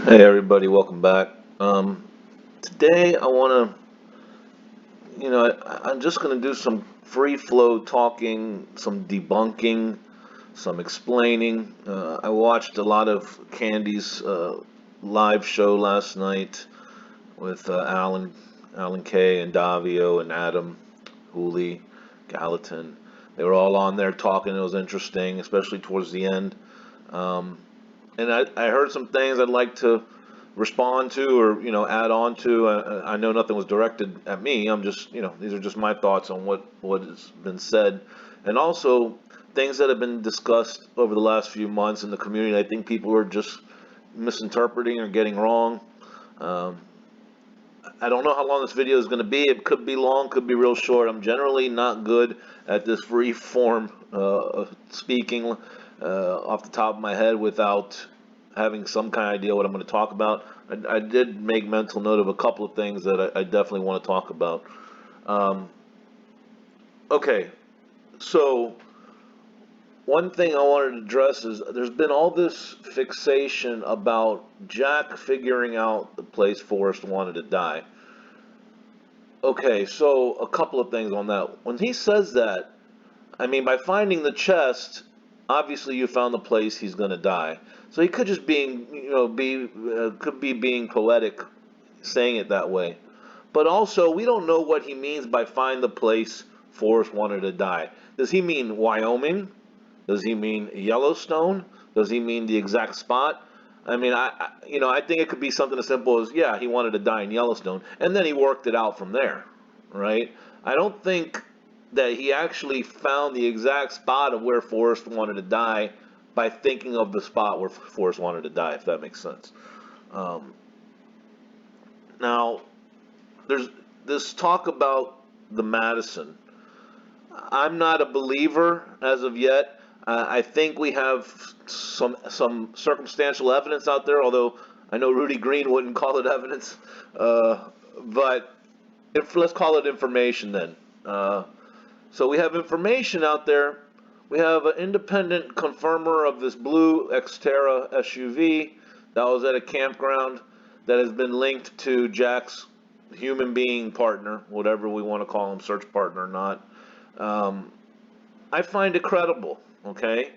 Hey everybody, welcome back. Today I want to, I'm just going to do some free flow talking, some debunking, some explaining. I watched a lot of Candy's live show last night with Alan Kay and Davio and Adam, Hooley, Gallatin. They were all on there talking. It was interesting, especially towards the end. Um, and I heard some things I'd like to respond to or add on to. I know nothing was directed at me. I'm just these are just my thoughts on what has been said, and also things that have been discussed over the last few months in the community. I think people are just misinterpreting or getting wrong. Um, I don't know how long this video is going to be. It could be long, could be real short. I'm generally not good at this free form speaking off the top of my head without having some kind of idea what I'm going to talk about. I did make mental note of a couple of things that I definitely want to talk about. Um, okay, so one thing I wanted to address is there's been all this fixation about Jack figuring out the place Forrest wanted to die. Okay, so a couple of things on that. When he says that, I mean, by finding the chest, obviously you found the place he's going to die. So he could just being, could be being poetic, saying it that way. But also, we don't know what he means by find the place Forrest wanted to die. Does he mean Wyoming? Does he mean Yellowstone? Does he mean the exact spot? I mean, I think it could be something as simple as, yeah, he wanted to die in Yellowstone, and then he worked it out from there, right? I don't think that he actually found the exact spot of where Forrest wanted to die by thinking of the spot where Forrest wanted to die, if that makes sense. Um, Now, there's this talk about the Madison. I'm not a believer as of yet. I think we have some circumstantial evidence out there, although I know Rudy Green wouldn't call it evidence. But let's call it information then. So we have information out there. We have an independent confirmer of this blue Xterra SUV that was at a campground that has been linked to Jack's human being partner, whatever we want to call him, search partner or not. I find it credible, okay?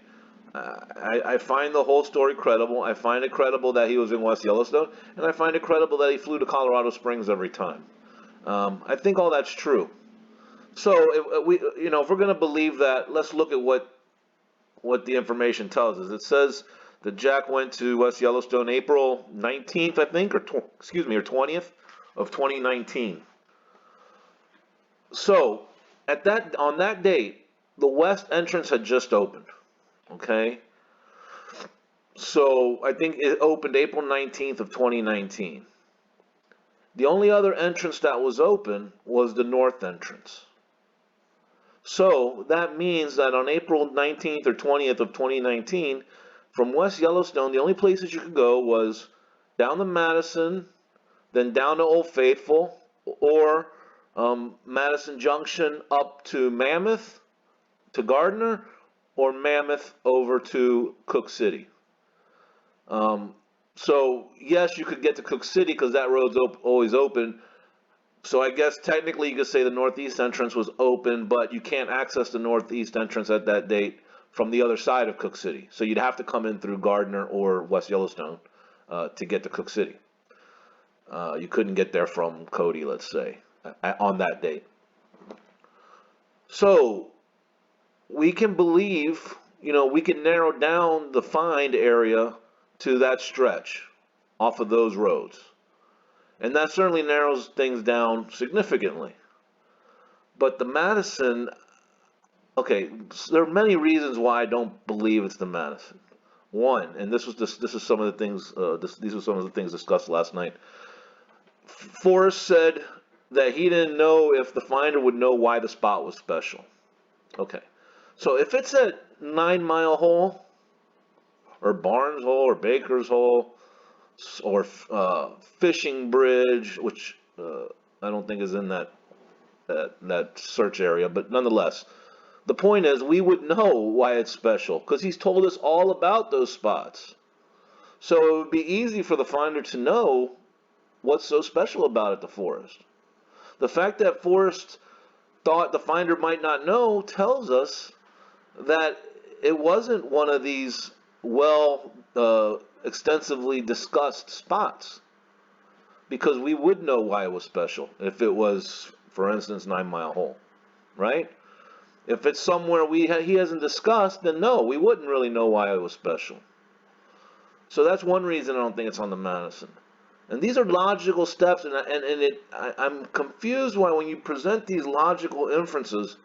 I find the whole story credible. I find it credible that he was in West Yellowstone, and I find it credible that he flew to Colorado Springs every time. I think all that's true. So if we're going to believe that, let's look at what the information tells us. It says that Jack went to West Yellowstone April 19th, I think, or 20th of 2019. So on that date, the west entrance had just opened. Okay, so I think it opened April 19th of 2019. The only other entrance that was open was the north entrance. So that means that on April 19th or 20th of 2019, from West Yellowstone, the only places you could go was down to Madison, then down to Old Faithful, or Madison Junction up to Mammoth, to Gardner, or Mammoth over to Cook City. So yes, you could get to Cook City because that road's always open. So I guess technically you could say the northeast entrance was open, but you can't access the northeast entrance at that date from the other side of Cook City. So you'd have to come in through Gardner or West Yellowstone to get to Cook City. You couldn't get there from Cody, let's say, on that date. So we can believe, we can narrow down the find area to that stretch off of those roads. And that certainly narrows things down significantly. But the Madison, okay, there are many reasons why I don't believe it's the Madison. One, and this is some of the things. These were some of the things discussed last night. Forrest said that he didn't know if the finder would know why the spot was special. Okay, so if it's at 9 Mile Hole, or Barnes Hole, or Baker's Hole, or Fishing Bridge, which I don't think is in that search area, but nonetheless, the point is we would know why it's special because he's told us all about those spots. So it would be easy for the finder to know what's so special about it, the Forrest. The fact that Forrest thought the finder might not know tells us that it wasn't one of these extensively discussed spots, because we would know why it was special if it was, for instance, 9 Mile Hole, right? If it's somewhere he hasn't discussed, then no, we wouldn't really know why it was special. So that's one reason I don't think it's on the Madison. And these are logical steps, and I'm confused why when you present these logical inferences,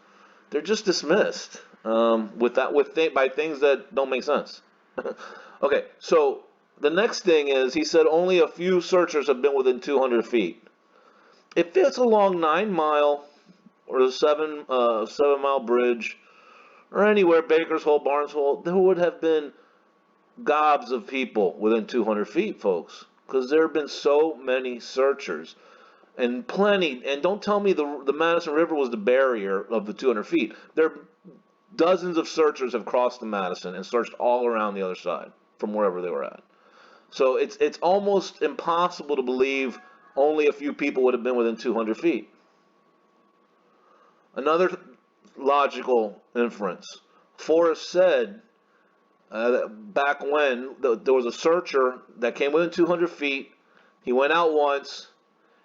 they're just dismissed by things that don't make sense. Okay, so the next thing is, he said only a few searchers have been within 200 feet. If it's along 9 Mile or the 7 Mile Bridge or anywhere, Baker's Hole, Barnes Hole, there would have been gobs of people within 200 feet, folks, because there have been so many searchers and plenty. And don't tell me the Madison River was the barrier of the 200 feet. There dozens of searchers have crossed the Madison and searched all around the other side from wherever they were at. So it's almost impossible to believe only a few people would have been within 200 feet. Another logical inference. Forrest said back when there was a searcher that came within 200 feet, he went out once,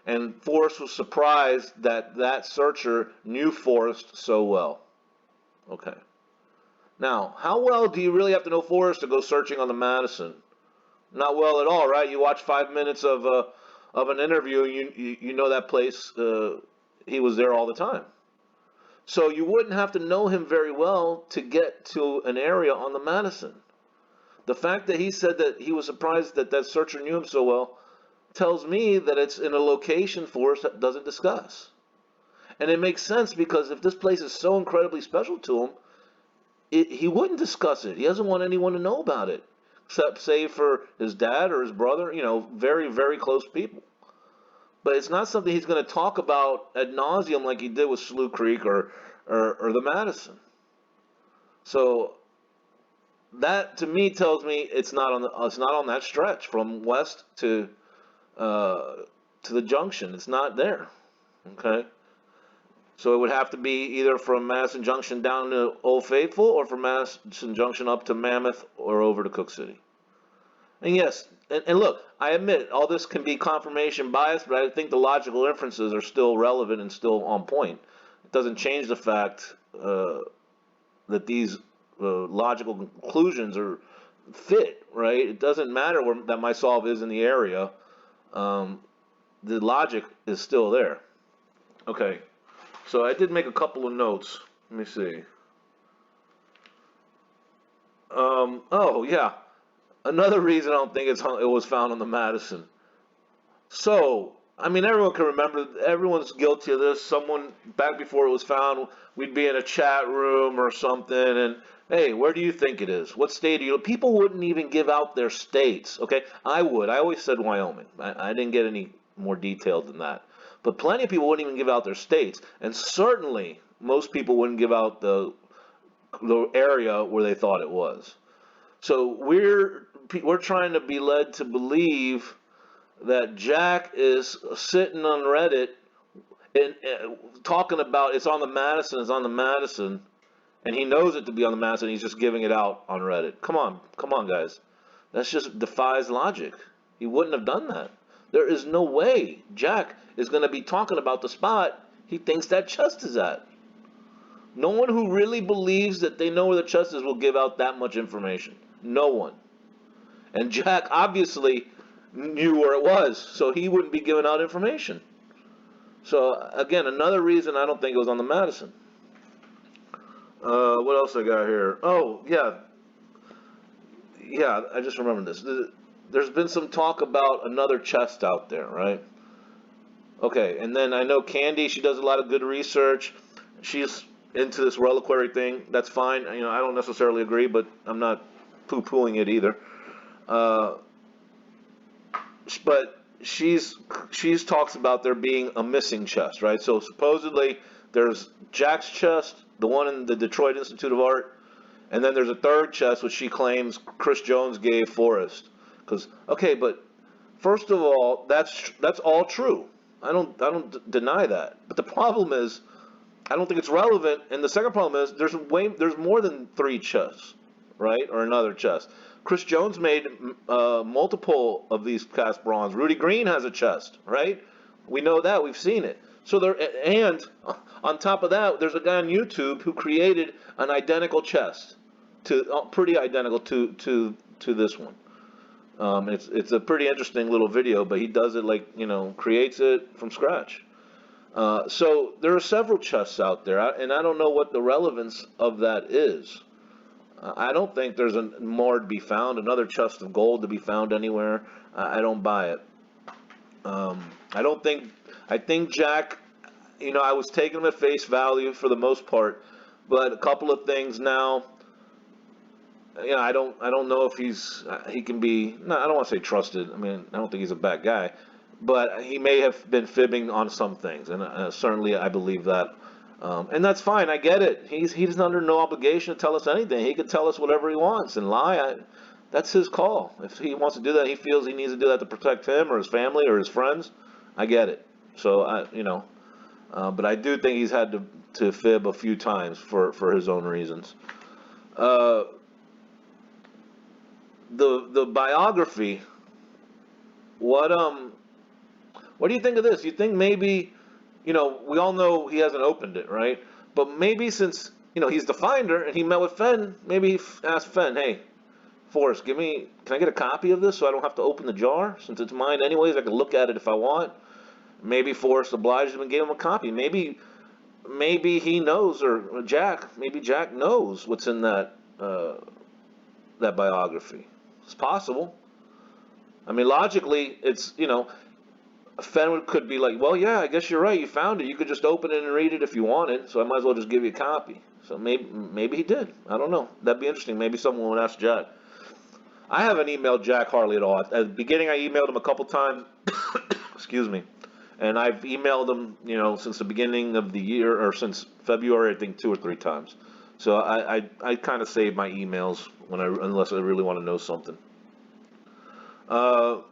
and Forrest was surprised that that searcher knew Forrest so well. Okay. Now, how well do you really have to know Forrest to go searching on the Madison? Not well at all, right? You watch 5 minutes of an interview, you know that place. He was there all the time. So you wouldn't have to know him very well to get to an area on the Madison. The fact that he said that he was surprised that that searcher knew him so well tells me that it's in a location Forrest doesn't discuss. And it makes sense, because if this place is so incredibly special to him, he wouldn't discuss it. He doesn't want anyone to know about it, except, say, for his dad or his brother, very, very close people. But it's not something he's going to talk about ad nauseum like he did with Slough Creek or the Madison. So that, to me, tells me it's not on that stretch from west to the junction. It's not there. Okay. So it would have to be either from Madison Junction down to Old Faithful, or from Madison Junction up to Mammoth or over to Cook City. And yes, and look, I admit all this can be confirmation bias, but I think the logical inferences are still relevant and still on point. It doesn't change the fact that these logical conclusions are fit, right? It doesn't matter that my solve is in the area. The logic is still there. Okay, so I did make a couple of notes. Let me see. Oh, yeah. Another reason I don't think it was found on the Madison. So, I mean, everyone can remember, everyone's guilty of this. Someone, back before it was found, we'd be in a chat room or something, and, hey, where do you think it is? What state are you? People wouldn't even give out their states, okay? I would. I always said Wyoming. I didn't get any more detailed than that. But plenty of people wouldn't even give out their states, and certainly most people wouldn't give out the area where they thought it was. So we're trying to be led to believe that Jack is sitting on Reddit and talking about it's on the Madison, and he knows it to be on the Madison. He's just giving it out on Reddit. Come on, guys. That just defies logic. He wouldn't have done that. There is no way Jack is going to be talking about the spot he thinks that chest is at. No one who really believes that they know where the chest is will give out that much information. No one. And Jack obviously knew where it was, so he wouldn't be giving out information. So, again, another reason I don't think it was on the Madison. What else I got here? Oh, yeah. Yeah, I just remembered this. There's been some talk about another chest out there, right? Okay, and then I know Candy, she does a lot of good research. She's into this reliquary thing. That's fine. I don't necessarily agree, but I'm not poo-pooing it either. But she's talks about there being a missing chest, right? So supposedly there's Jack's chest, the one in the Detroit Institute of Art, and then there's a third chest which she claims Chris Jones gave Forrest. Because, okay, but first of all, that's all true. I don't deny that. But the problem is, I don't think it's relevant. And the second problem is, there's more than 3 chests, right? Or another chest. Chris Jones made multiple of these cast bronze. Rudy Green has a chest, right? We know that. We've seen it. So and on top of that, there's a guy on YouTube who created an identical chest, pretty identical to this one. It's a pretty interesting little video, but he does it like, creates it from scratch. So there are several chests out there, and I don't know what the relevance of that is. I don't think there's more to be found, another chest of gold to be found anywhere. I don't buy it. I think Jack, I was taking him at face value for the most part, but a couple of things now, I don't know if he can be, no, I don't want to say trusted. I mean, I don't think he's a bad guy, but he may have been fibbing on some things, and certainly I believe that. And that's fine. I get it. He's under no obligation to tell us anything. He could tell us whatever he wants and lie. That's his call. If he wants to do that, he feels he needs to do that to protect him or his family or his friends. I get it. So but I do think he's had to fib a few times for his own reasons. The biography. What do you think of this? You think maybe, we all know he hasn't opened it, right? But maybe since, he's the finder and he met with Fenn, maybe he asked Fenn, hey, Forrest, can I get a copy of this so I don't have to open the jar? Since it's mine anyways, I can look at it if I want. Maybe Forrest obliged him and gave him a copy. Maybe he knows, or maybe Jack knows what's in that biography. It's possible. I mean, logically, it's, Fenn could be like, well, yeah, I guess you're right. You found it. You could just open it and read it if you wanted, so I might as well just give you a copy. So maybe he did. I don't know. That'd be interesting. Maybe someone would ask Jack. I haven't emailed Jack hardly at all. At the beginning, I emailed him a couple times. Excuse me. And I've emailed him, since the beginning of the year, or since February, I think 2 or 3 times. So I kind of save my emails unless I really want to know something. Let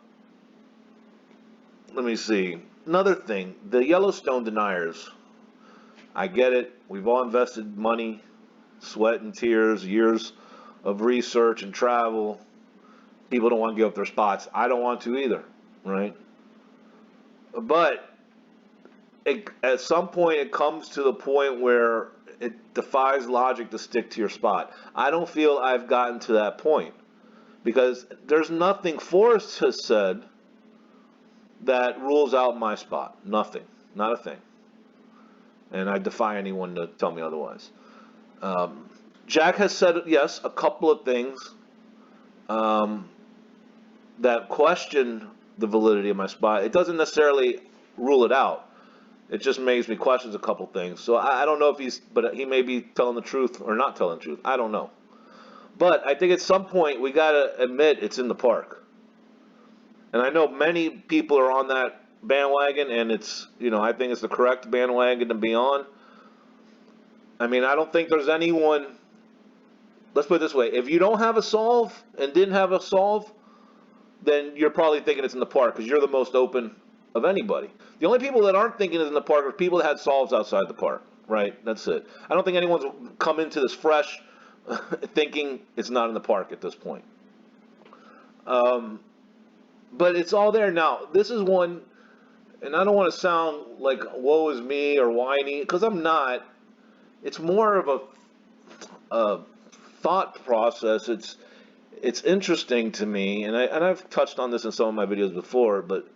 me see. Another thing, the Yellowstone deniers. I get it. We've all invested money, sweat and tears, years of research and travel. People don't want to give up their spots. I don't want to either, right? But at some point, it comes to the point where it defies logic to stick to your spot. I don't feel I've gotten to that point because there's nothing Forrest has said that rules out my spot. Nothing. Not a thing. And I defy anyone to tell me otherwise. Jack has said, yes, a couple of things that question the validity of my spot. It doesn't necessarily rule it out. It just makes me question a couple things. So I don't know if but he may be telling the truth or not telling the truth. I don't know. But I think at some point we got to admit it's in the park. And I know many people are on that bandwagon, and it's, I think it's the correct bandwagon to be on. I mean, I don't think there's anyone, let's put it this way, if you don't have a solve and didn't have a solve, then you're probably thinking it's in the park because you're the most open of anybody. The only people that aren't thinking it's in the park are people that had solves outside the park, right? That's it. I don't think anyone's come into this fresh thinking it's not in the park at this point. But it's all there now. This is one, and I don't want to sound like woe is me or whiny, because I'm not. It's more of a thought process. It's interesting to me, and I've touched on this in some of my videos before, but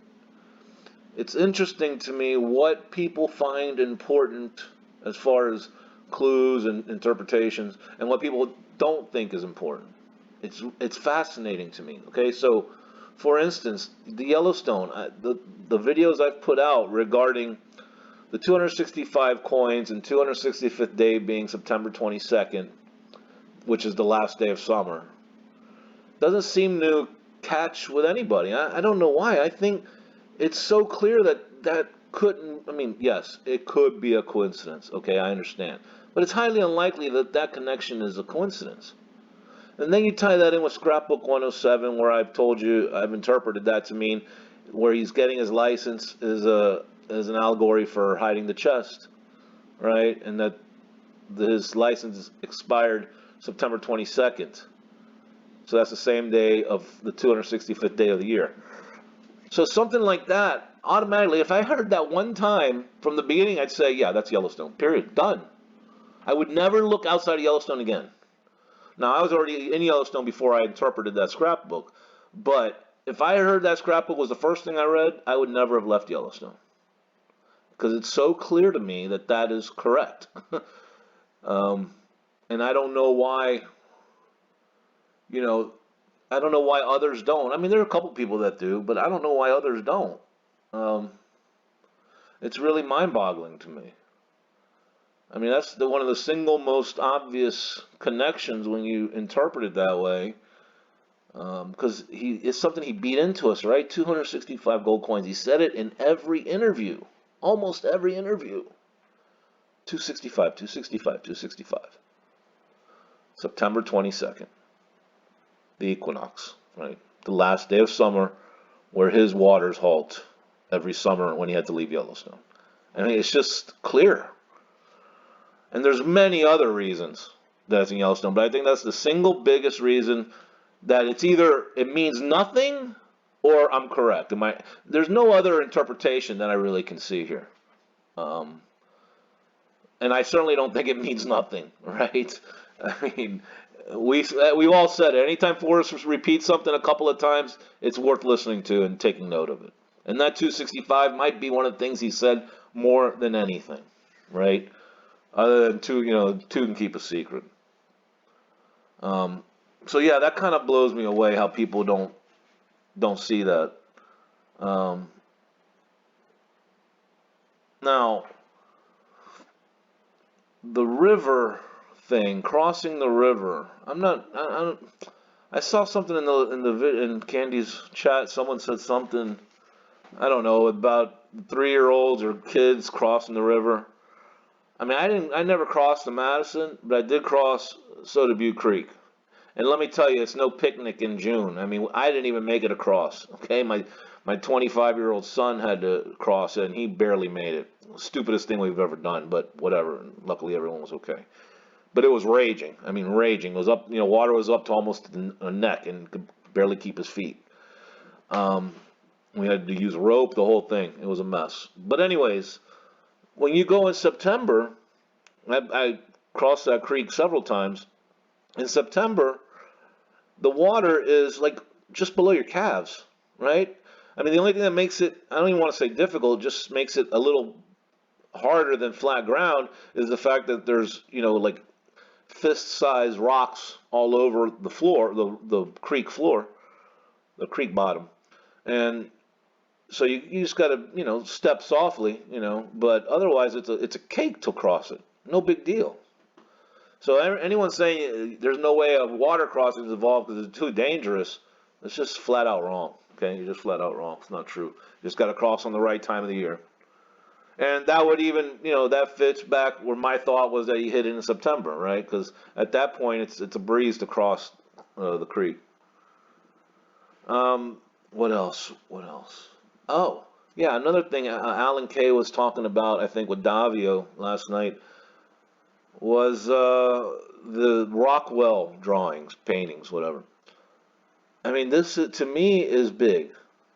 it's interesting to me what people find important as far as clues and interpretations, and what people don't think is important. It's fascinating to me. Okay, so for instance, the Yellowstone, the videos I've put out regarding the 265 coins and 265th day being September 22nd, which is the last day of summer, doesn't seem to catch with anybody. I don't know why. I think it's so clear that couldn't, I mean, yes, it could be a coincidence. Okay, I understand. But it's highly unlikely that connection is a coincidence. And then you tie that in with Scrapbook 107, where I've told you, I've interpreted that to mean where he's getting his license is an allegory for hiding the chest, right? And that his license expired September 22nd. So that's the same day of the 265th day of the year. So something like that, automatically, if I heard that one time from the beginning, I'd say, yeah, that's Yellowstone, period, done. I would never look outside of Yellowstone again. Now, I was already in Yellowstone before I interpreted that scrapbook, but if I heard that scrapbook was the first thing I read, I would never have left Yellowstone, because it's so clear to me that that is correct. And I don't know why, you know, I don't know why others don't. I mean, there are a couple people that do, but I don't know why others don't. It's really mind-boggling to me. I mean, that's one of the single most obvious connections when you interpret it that way, because it's something he beat into us, right? 265 gold coins. He said it in every interview, almost every interview. 265, 265, 265. September 22nd, the equinox, right? The last day of summer, where his waters halt every summer when he had to leave Yellowstone. I mean, it's just clear. And there's many other reasons that it's in Yellowstone, but I think that's the single biggest reason that it's either it means nothing or I'm correct. There's no other interpretation that I really can see here. And I certainly don't think it means nothing, right? I mean, we've all said it. Anytime Forrest repeats something a couple of times, it's worth listening to and taking note of it. And that 265 might be one of the things he said more than anything, right? Other than two can keep a secret. So yeah, that kind of blows me away how people don't see that. Now, the river thing, crossing the river. I saw something in Candy's chat. Someone said something, I don't know, about 3-year-olds or kids crossing the river. I mean, I never crossed the Madison, but I did cross Soda Butte Creek. And let me tell you, it's no picnic in June. I mean, I didn't even make it across. Okay, my 25-year-old son had to cross it, and he barely made it. Stupidest thing we've ever done, but whatever. Luckily, everyone was okay. But it was raging. I mean, raging. It was up. Water was up to almost a neck, and could barely keep his feet. We had to use rope, the whole thing. It was a mess. But anyways, when you go in September, I crossed that creek several times. In September, the water is like just below your calves, right? I mean, the only thing that makes it, I don't even want to say difficult, just makes it a little harder than flat ground is the fact that there's, like fist-sized rocks all over the floor, the creek floor, the creek bottom. And so you just got to, step softly, but otherwise it's a cake to cross it. No big deal. So anyone saying there's no way of water crossings involved because it's too dangerous, it's just flat out wrong. Okay, you're just flat out wrong. It's not true. You just got to cross on the right time of the year. And that would even, that fits back where my thought was that you hit it in September, right? Because at that point it's a breeze to cross the creek. What else? Oh, yeah, another thing Alan Kay was talking about, I think, with Davio last night was the Rockwell drawings, paintings, whatever. I mean, this to me is big,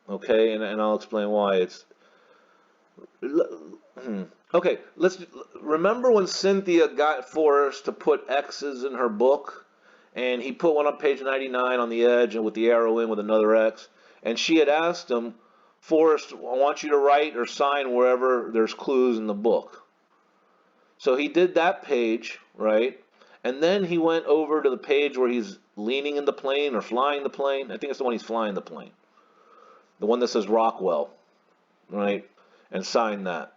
okay, and I'll explain why. Okay, let's remember when Cynthia got Forrest to put X's in her book, and he put one on page 99 on the edge and with the arrow in with another X, and she had asked him, Forrest, I want you to write or sign wherever there's clues in the book. So he did that page, right? And then he went over to the page where he's leaning in the plane or flying the plane. I think it's the one he's flying the plane. The one that says Rockwell, right? And signed that.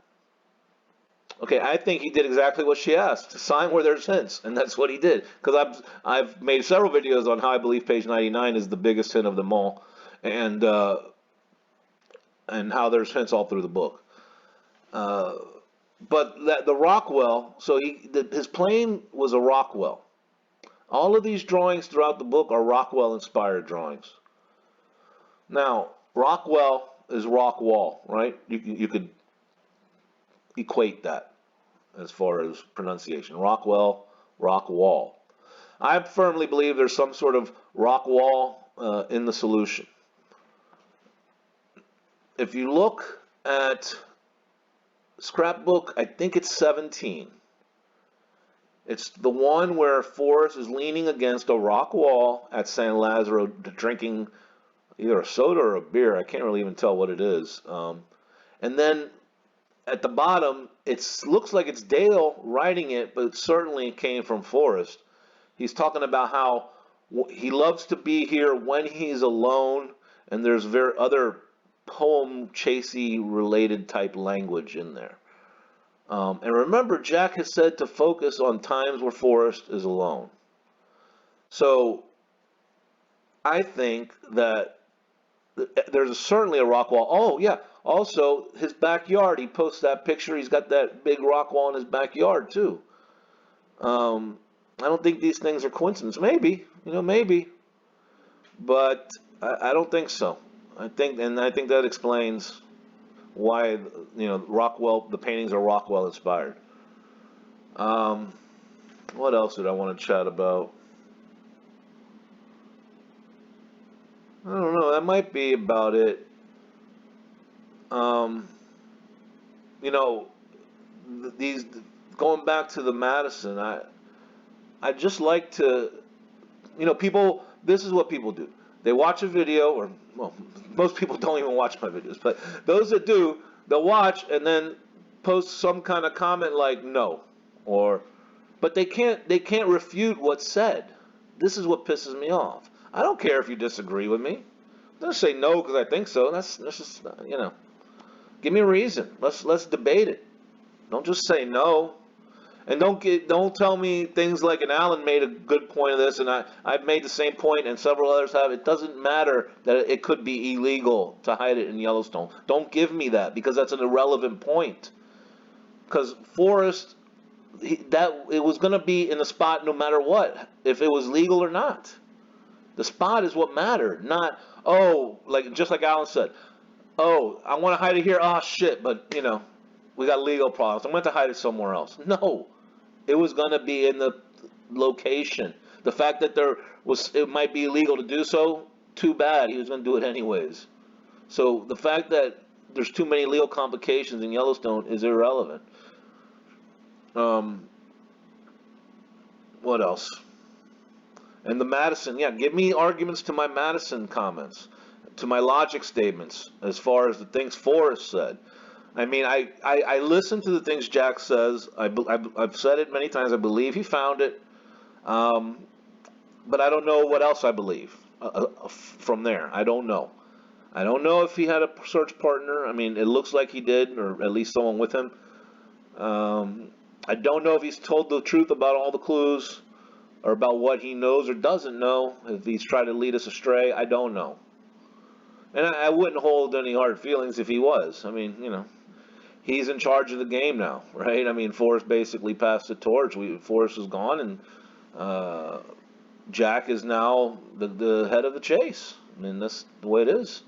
Okay, I think he did exactly what she asked, to sign where there's hints, and that's what he did. Because I've made several videos on how I believe page 99 is the biggest hint of them all, and how there's hints all through the book. But the Rockwell, so his plane was a Rockwell. All of these drawings throughout the book are Rockwell-inspired drawings. Now, Rockwell is rock wall, right? You could equate that as far as pronunciation. Rockwell, rock wall. I firmly believe there's some sort of rock wall in the solution. If you look at scrapbook, I think it's 17. It's the one where Forrest is leaning against a rock wall at San Lazaro drinking either a soda or a beer. I can't really even tell what it is. And then at the bottom, it looks like it's Dale writing it, but it certainly came from Forrest. He's talking about how he loves to be here when he's alone, and there's other poem chasey related type language in there. And remember, Jack has said to focus on times where Forrest is alone. So I think that there's certainly a rock wall. Oh, yeah. Also, his backyard. He posts that picture. He's got that big rock wall in his backyard, too. I don't think these things are coincidence. Maybe, maybe. But I don't think so. I think that explains why, Rockwell, the paintings are Rockwell inspired. What else did I want to chat about? I don't know. That might be about it. These going back to the Madison, I just like to, people. This is what people do. They watch a video, or well, most people don't even watch my videos, but those that do, they'll watch and then post some kind of comment like no, but they can't refute what's said. This is what pisses me off. I don't care if you disagree with me. Don't say no because I think so. That's just give me a reason. Let's debate it. Don't just say no. And don't tell me things like, and Alan made a good point of this, and I've made the same point, and several others have. It doesn't matter that it could be illegal to hide it in Yellowstone. Don't give me that, because that's an irrelevant point. Because Forrest, it was going to be in the spot no matter what, if it was legal or not. The spot is what mattered, not, just like Alan said, I want to hide it here, shit, but, we got legal problems. I'm going to hide it somewhere else. No. It was going to be in the location. The fact that it might be illegal to do so, too bad. He was going to do it anyways. So the fact that there's too many legal complications in Yellowstone is irrelevant. What else? And the Madison, give me arguments to my Madison comments, to my logic statements, as far as the things Forrest said. I mean, I listen to the things Jack says. I've said it many times. I believe he found it. But I don't know what else I believe from there. I don't know. I don't know if he had a search partner. I mean, it looks like he did, or at least someone with him. I don't know if he's told the truth about all the clues, or about what he knows or doesn't know, if he's tried to lead us astray. I don't know. And I wouldn't hold any hard feelings if he was. I mean, he's in charge of the game now, right? I mean, Forrest basically passed the torch. Forrest is gone, and Jack is now the head of the chase. I mean, that's the way it is.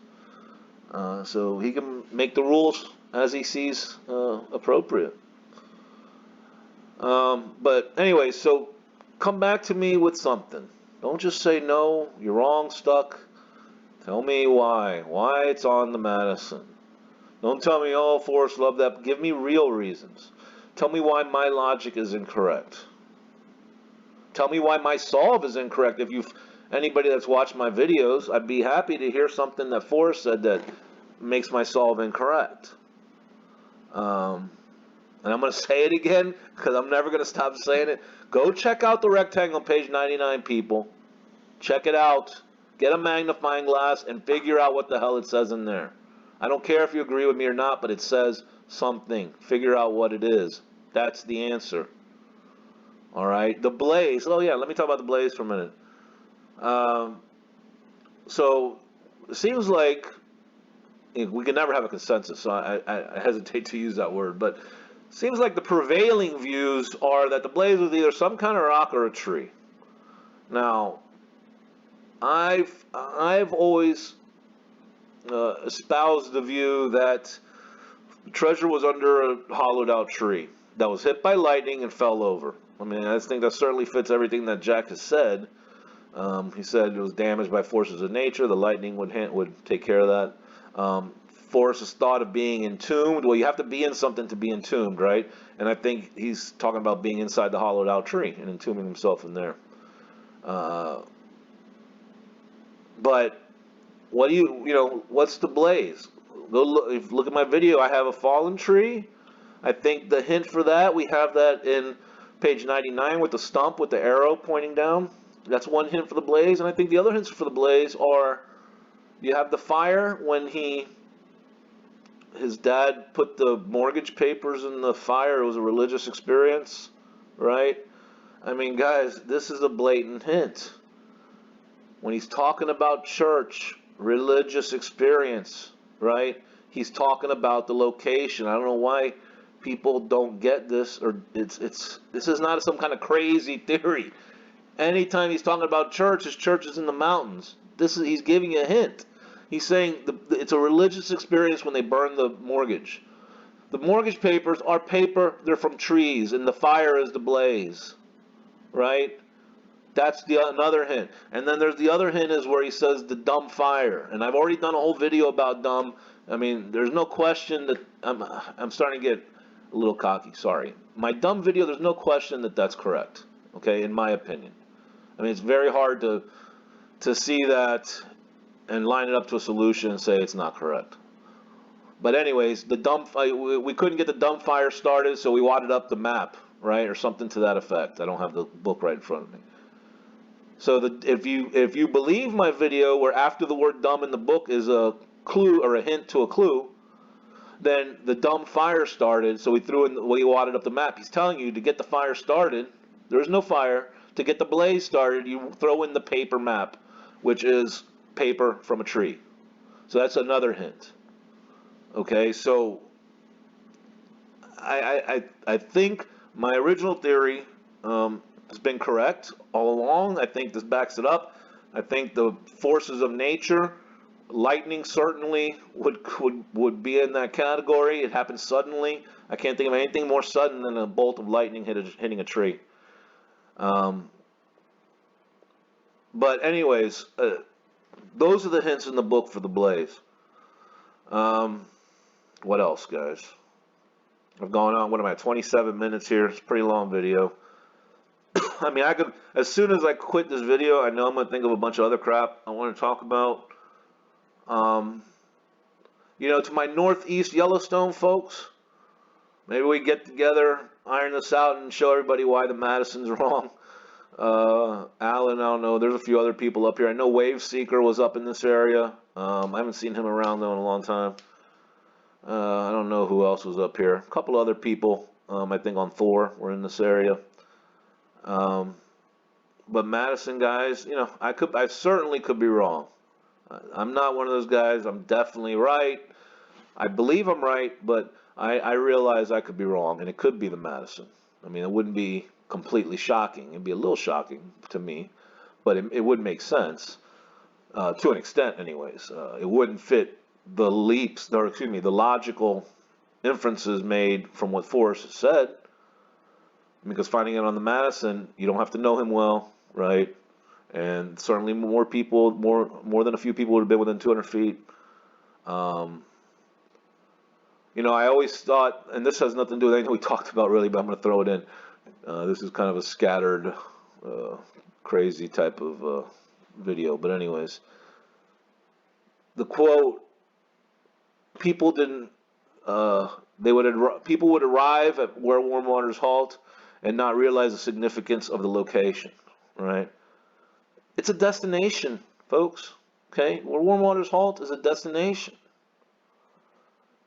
So he can make the rules as he sees appropriate. But anyway, so come back to me with something. Don't just say no, you're wrong, stuck. Tell me why. Why it's on the Madison. Don't tell me, Forrest loved that. Give me real reasons. Tell me why my logic is incorrect. Tell me why my solve is incorrect. If anybody that's watched my videos, I'd be happy to hear something that Forrest said that makes my solve incorrect. And I'm going to say it again, because I'm never going to stop saying it. Go check out the rectangle on page 99, people. Check it out. Get a magnifying glass and figure out what the hell it says in there. I don't care if you agree with me or not, but it says something. Figure out what it is. That's the answer. All right. The blaze. Oh, yeah. Let me talk about the blaze for a minute. So it seems like we can never have a consensus, so I hesitate to use that word. But it seems like the prevailing views are that the blaze was either some kind of rock or a tree. Now, I've always espoused the view that the treasure was under a hollowed out tree that was hit by lightning and fell over. I mean, I think that certainly fits everything that Jack has said. He said it was damaged by forces of nature. The lightning would take care of that. Forrest's thought of being entombed. Well, you have to be in something to be entombed, right? And I think he's talking about being inside the hollowed out tree and entombing himself in there. But what do what's the blaze? Go look at my video. I have a fallen tree. I think the hint for that, we have that in page 99 with the stump with the arrow pointing down. That's one hint for the blaze. And I think the other hints for the blaze are, you have the fire when his dad put the mortgage papers in the fire. It was a religious experience, right? I mean, guys, this is a blatant hint. When he's talking about church, religious experience, right? He's talking about the location. I don't know why people don't get this, or this is not some kind of crazy theory. Anytime he's talking about church, his church is in the mountains. He's giving you a hint. He's saying it's a religious experience when they burn the mortgage. The mortgage papers are paper, they're from trees, and the fire is the blaze, right? That's another hint. And then there's the other hint is where he says the dumb fire. And I've already done a whole video about dumb. I mean, there's no question that I'm starting to get a little cocky, sorry. My dumb video, there's no question that that's correct, okay, in my opinion. I mean, it's very hard to see that and line it up to a solution and say it's not correct. But anyways, we couldn't get the dumb fire started, so we wadded up the map, right, or something to that effect. I don't have the book right in front of me. So if you believe my video where after the word dumb in the book is a clue or a hint to a clue, then the dumb fire started, so we wadded up the map. He's telling you to get the fire started, there's no fire. To get the blaze started, you throw in the paper map, which is paper from a tree. So that's another hint. Okay, so I think my original theory has been correct all along. I think this backs it up. I think the forces of nature, lightning certainly would be in that category. It happened suddenly. I can't think of anything more sudden than a bolt of lightning hitting a tree. But anyways, those are the hints in the book for the blaze. What else, guys? I've gone on, what am I, 27 minutes here. It's a pretty long video. I mean, as soon as I quit this video, I know I'm going to think of a bunch of other crap I want to talk about. To my northeast Yellowstone folks, maybe we get together, iron this out, and show everybody why the Madison's wrong. Alan, I don't know. There's a few other people up here. I know Wave Seeker was up in this area. I haven't seen him around, though, in a long time. I don't know who else was up here. A couple other people, I think on Thor, were in this area. But Madison, guys, I certainly could be wrong. I'm not one of those guys. I'm definitely right. I believe I'm right, but I realize I could be wrong, and it could be the Madison. I mean, it wouldn't be completely shocking. It'd be a little shocking to me, but it would make sense to an extent, anyways. It wouldn't fit the the logical inferences made from what Forrest has said, because finding it on the Madison, you don't have to know him well, right? And certainly more than a few people would have been within 200 feet. I always thought, and this has nothing to do with anything we talked about really, but I'm going to throw it in. This is kind of a scattered, crazy type of video. But anyways, the quote, people would arrive at where warm waters halt and not realize the significance of the location, right? It's a destination, folks, okay? Where warm waters halt is a destination.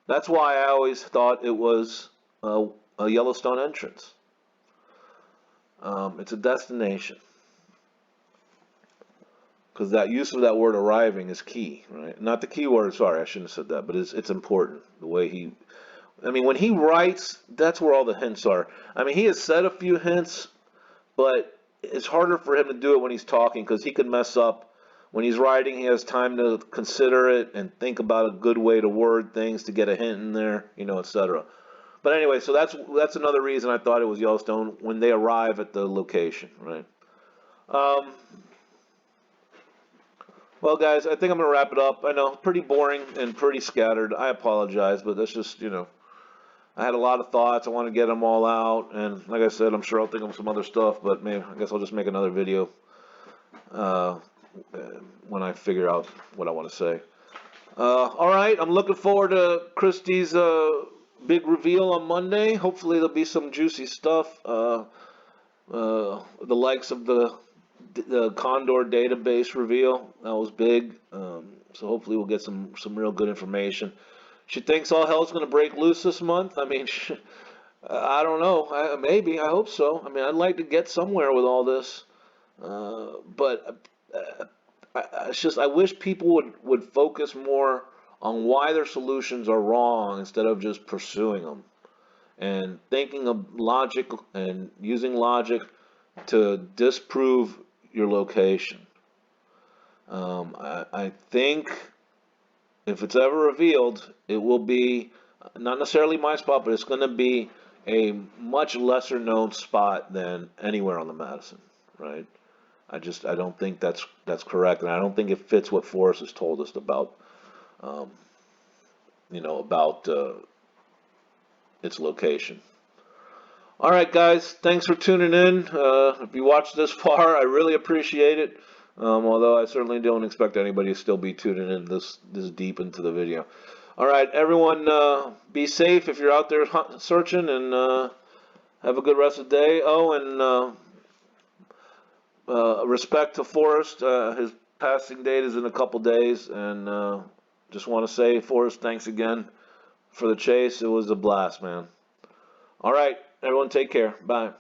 That's why I always thought it was a Yellowstone entrance. It's a destination. Because that use of that word arriving is key, right? Not the key word, sorry, I shouldn't have said that, but it's important. The way when he writes, that's where all the hints are. I mean, he has said a few hints, but it's harder for him to do it when he's talking because he could mess up. When he's writing, he has time to consider it and think about a good way to word things to get a hint in there, etc. But anyway, so that's another reason I thought it was Yellowstone when they arrive at the location, right? Um, well, guys, I think I'm gonna wrap it up. I know, pretty boring and pretty scattered. I apologize, but that's just, I had a lot of thoughts. I want to get them all out, and like I said, I'm sure I'll think of some other stuff. But maybe I guess I'll just make another video uh, when I figure out what I want to say. All right, I'm looking forward to Christie's big reveal on Monday. Hopefully, there'll be some juicy stuff. The likes of the Condor database reveal, that was big. So hopefully, we'll get some real good information. She thinks all hell's going to break loose this month. I mean, I don't know. Maybe. I hope so. I mean, I'd like to get somewhere with all this. But it's just, I wish people would focus more on why their solutions are wrong instead of just pursuing them and thinking of logic and using logic to disprove your location. I think if it's ever revealed, it will be not necessarily my spot, but it's going to be a much lesser known spot than anywhere on the Madison, right? I don't think that's correct, and I don't think it fits what Forrest has told us about, about its location. All right, guys, thanks for tuning in. If you watched this far, I really appreciate it. Although I certainly don't expect anybody to still be tuning in this deep into the video. All right, everyone, be safe if you're out there searching, and have a good rest of the day. Oh, and respect to Forrest. His passing date is in a couple days, and just want to say, Forrest, thanks again for the chase. It was a blast, man. All right, everyone, take care. Bye.